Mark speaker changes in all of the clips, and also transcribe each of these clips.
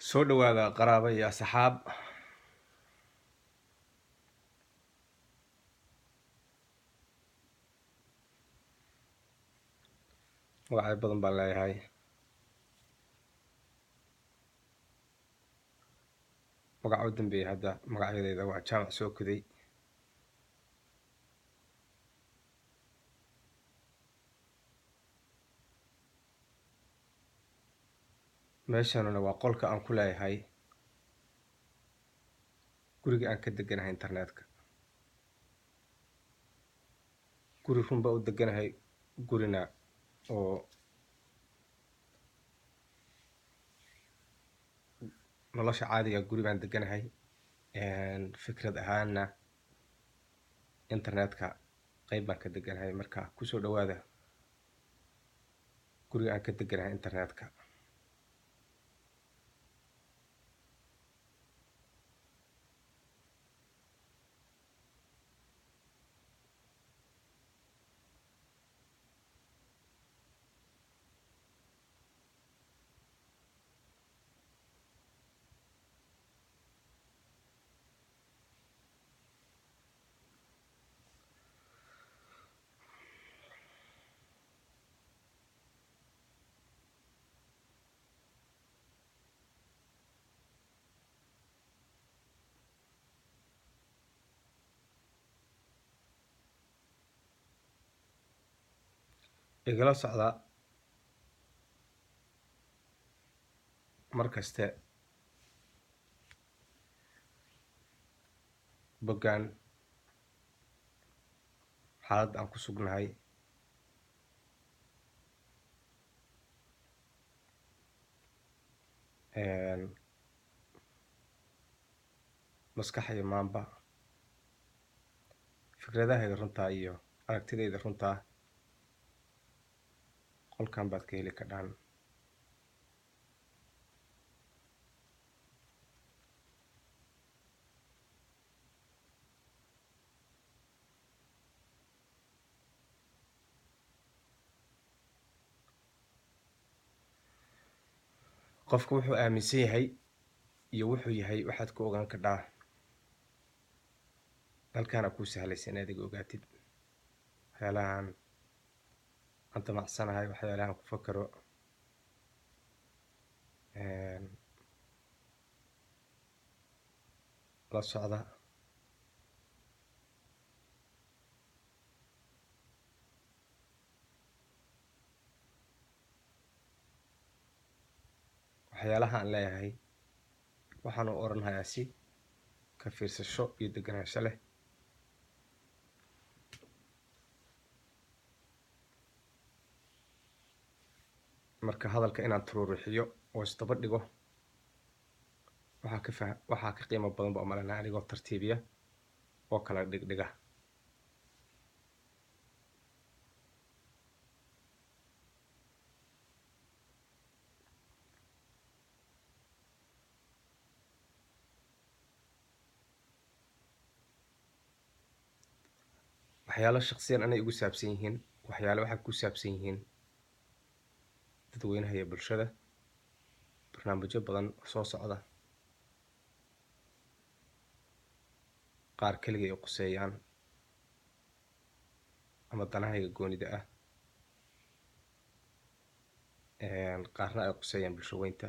Speaker 1: soo dhawaada qaraabo iyo asxaab. magacyo badan baan leeyahay. magaca u dambeeyay hadda magacyadeyda waa jaamac soo kuday. meeshanuna waa qolka aan ku leeyahay guriga aan ka deganahay internetka. guri runbaa u deganahay, gurina oo nolosha caadiga guri baan deganahay. fikrad ahaana internetka qayb baan ka deganahay. marka kusoo dhawaada guriga aan ka deganahay internetka. igala socda markaste boggaan xaaladda aan ku sugnahay. maskax iyo maanba fikradahayga runtaa iyo aragtidayda runtaa qolkan baad ka heli kadhaan. qofku wuxuu aaminsan yahay iyo wuxuu yahay waxaad ku ogaan kadhaa. halkaana kuu sahlaysa inaad iga ogaatid waxyaalahan aan damacsanahay, waxyaalahan ku fakaro. la socda waxyaalaha aan leeyahay. waxaan u oranhayaa si ka fiirsasho iyo deganaansho leh. marka hadalka inaan turuurixiyo oo isdaba dhigo waxaa ka qiimo badan ba umalena anigoo tartiibiya oo kala dhigdhiga. waxyaalo shaksiyan anay igu saabsan yihiin, waxyaalo waxay ku saabsan yihiin dadweynaha iyo bulshada. barnaamijyo badan oo soo socda, qaar keligay ay quseeyaan ama danahayga goonida ah, qaarna ay quseeyaan bulsho weynta.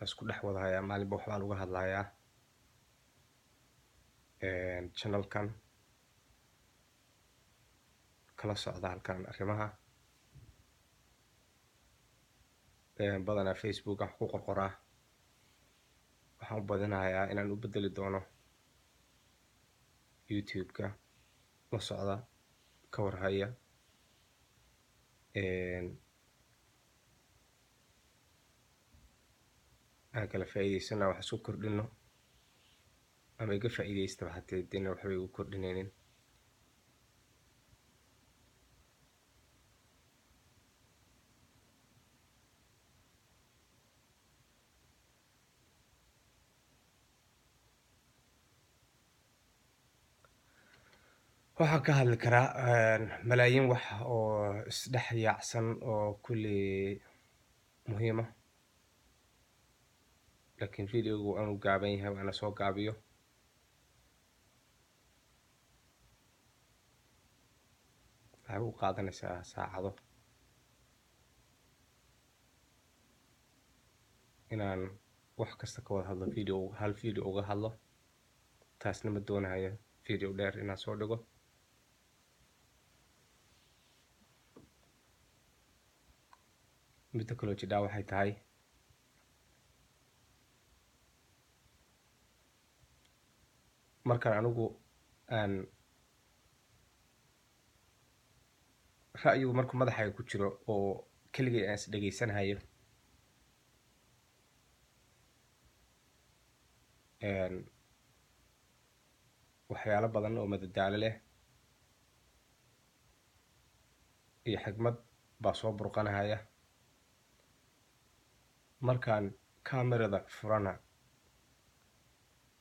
Speaker 1: isku dhex wadahayaa maalinba waxbaan uga hadlayaa channelkan. kala socda halkan arrimaha badanaa Facebook aan ku qorqoraa. waxaan u badinayaa inaan u bedeli doono YouTube-ka. la socda ka warhaya. aan kala faa'iidaysana wax isku kordhino ama iga faa'iidaystaba hatee dina waxba igu kordhinaynin. waxaan ka hadli karaa malaayiin wax oo isdhex yaacsan oo kulli muhiima. laakiin videogu aanu gaaban yahay waana soo gaabiyo. waxay u qaadanaysaa saacado inaan wax kasta ka wada hadlo hal video uga hadlo. taasna ma doonayo video dheer inaan soo dhigo. midda kaloo jidhaa waxay tahay markaan anigu aan ra'yigu markuu madaxayga ku jiro oo keligay aan is dhegaysanahayo waxyaalo badan oo madadaalo leh iyo xigmad baa soo burqanahaya. markaan kamerada furana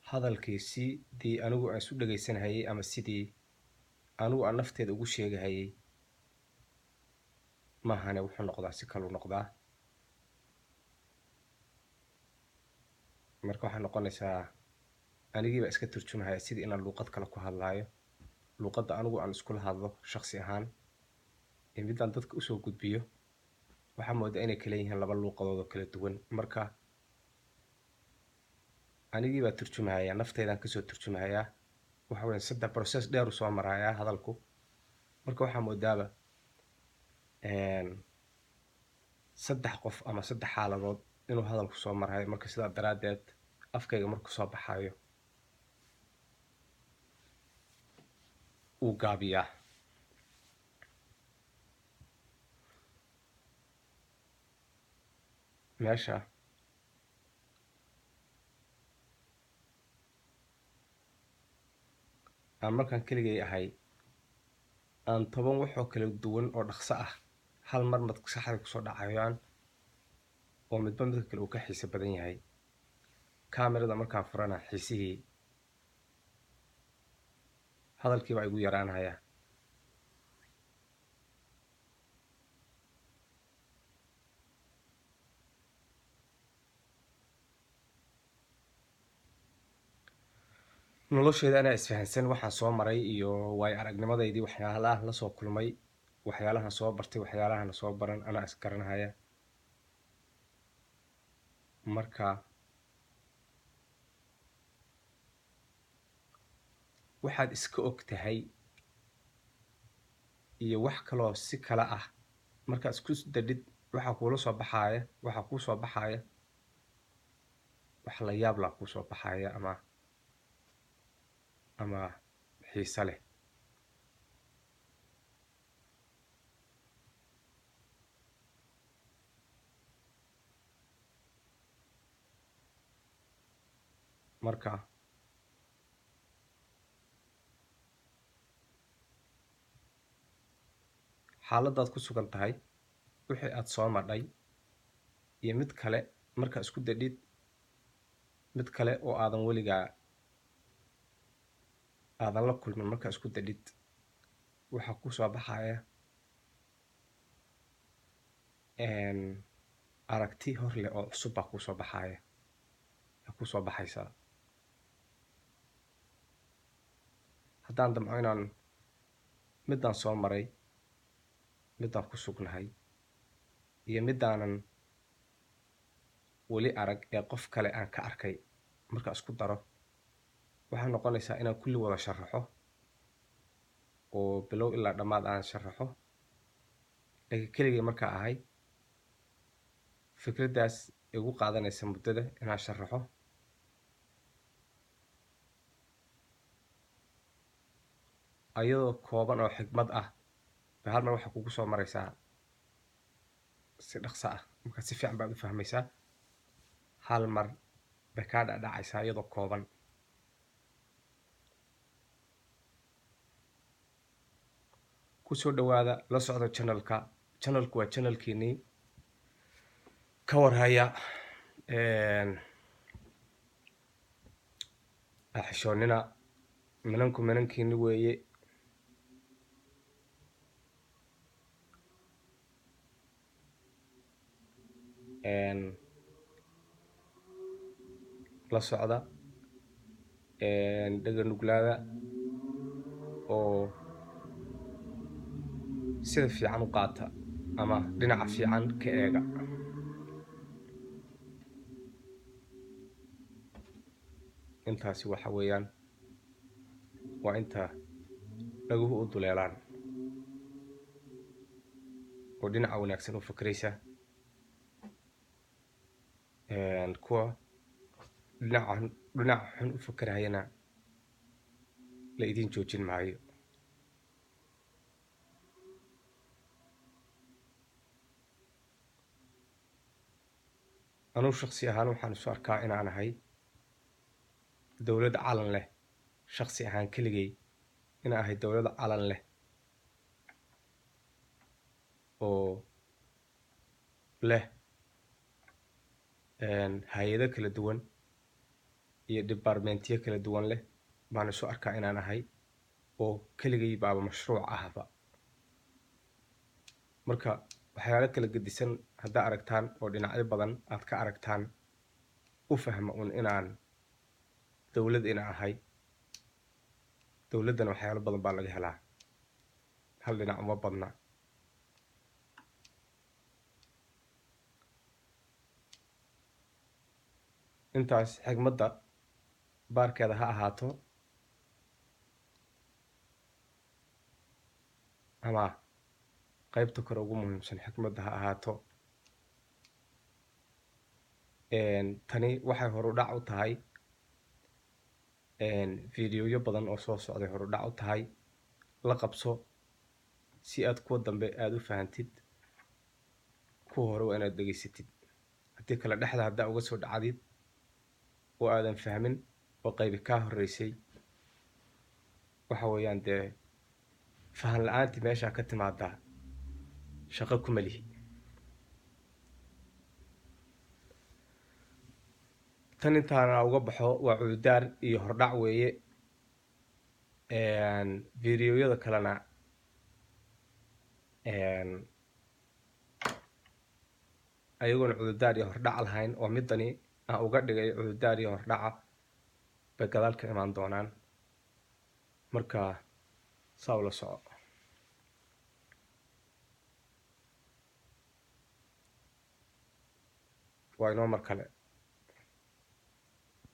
Speaker 1: hadalkii sidii anigu aan isu dhegaysanahayay ama sidii anigu aan nafteeda ugu sheegahayay maahane wuxuu noqdaa si kaluu noqdaa. marka waxay noqonaysaa anigiibaa iska turjumahaya sidii inaan luuqad kale ku hadlaayo. luuqadda anigu aan iskula hadlo shaksi ahaan iyo midaan dadka usoo gudbiyo waxaa moodaa inay kala yihiin laba luuqadood oo kala duwan. marka anigiibaa turjumahaya, nafteydaan kasoo turjumahayaa. waxa weya saddex process dheer u soo marayaa hadalku. marka waxaa moodaaba saddex qof ama saddex xaaladood inuu hadalku soo marayo. marka sidaa daraaddeed afkayga markuu soo baxayo wuu gaabiyaa. meesha aan markaan keligay ahay aan 10 waxoo kala duwan oo dhaqso ah hal mar maskaxda kusoo dhacayaan oo midba midka kale uu ka xiiso badan yahay. kamerada markaan furana xiisihii hadalkii baa igu yaraanaya. nolosheeda anaa isfahansan waxaan soo maray iyo waayo aragnimadaydii waxyaalaha la soo kulmay, waxyaalahan soo bartay, waxyaalahan soo baran anaa isgaranahaya. marka waxaad iska og tahay iyo wax kaloo si kala ah markaad isku dadhid waxaa kuu soo baxaya wax la yaab laa kuu soo baxaya ama xiise leh. marka xaaladaad ku sugan tahay wixii aad soo madhay iyo mid kale markaa isku dadhid mid kale oo aadan weligaa aadan la kulmin markaa isku dadhid waxaa ku soo baxaya aragti hor leh oo cusub baa kusoo baxaysaa. haddaan damco inaan midaan soo maray, midaan ku sugnahay iyo midaanan weli arag ee qof kale aan ka arkay markaa isku daro waxay noqonaysaa inaan kulli wada sharaxo oo bilow ilaa dhammaad aan sharaxo. laakiin keligay markaa ahay fikraddaas igu qaadanaysa muddada inaan sharaxo ayadoo kooban oo xigmad ah ba hal mar waxaa kugu soo maraysaa si dhaqso ah. marka si fiican baad u fahmaysaa hal mar bay kaa dhacdhacaysaa iyadoo kooban. kusoo dhawaada la socda channelku waa channelkiinii ka warhaya xishoonina minankiini weeye. la socda dhaga nuglaada oo sida fiican u qaata ama dhinaca fiican ka eega. intaasi waxa weeyaan waa inta dhaguhu u duleelaan oo dhinaca wanaagsan u fakeraysa. kuwa dhinaca xun u fakerayana la idin joojin maayo. anugu shakhsi ahaan waxaan isu arkaa inaan ahay dowlad calan leh. shakhsi ahaan keligay inaan ahay dowlad calan leh oo leh hay-ado kala duwan iyo departmentiyo kala duwan leh baan isu arkaa inaan ahay, oo keligay baaba mashruuc ahba. marka waxyaalo kala gedisan haddaa aragtaan oo dhinacyo badan aad ka aragtaan, u fahma un inaan dowlad ina ahay. dowladdana waxyaalo badan baa laga helaa, hal dhinac uma badna. intaas xigmadda baarkeeda ha ahaato, ama qaybta kore ugu muhiimsan xikmadda ha ahaato. tani waxay horudhac u tahay fiidiyoyo badan oo soo socday horudhac u tahay. la qabso si aad kuwa dambe aada u fahantid. kuwa hore waa inaad dhegaysatid, haddii kale dhexda haddaa uga soo dhacdid oo aadan fahmin oo qaybi kaa horreysay, waxa weeyaan dee fahan la-aantii meeshaa ka timaadaa shaqo kuma lihi. tan intaana uga baxo waa cududaar iyo hordhac weeye. fiidiyoyada kalena ayagoona cududaar iyo hordhac lahayn oo midani aan uga dhigay cududaar iyo hordhaca bay gadaal ka imaan doonaan. marka saa ula soco. waa inoo mar kale.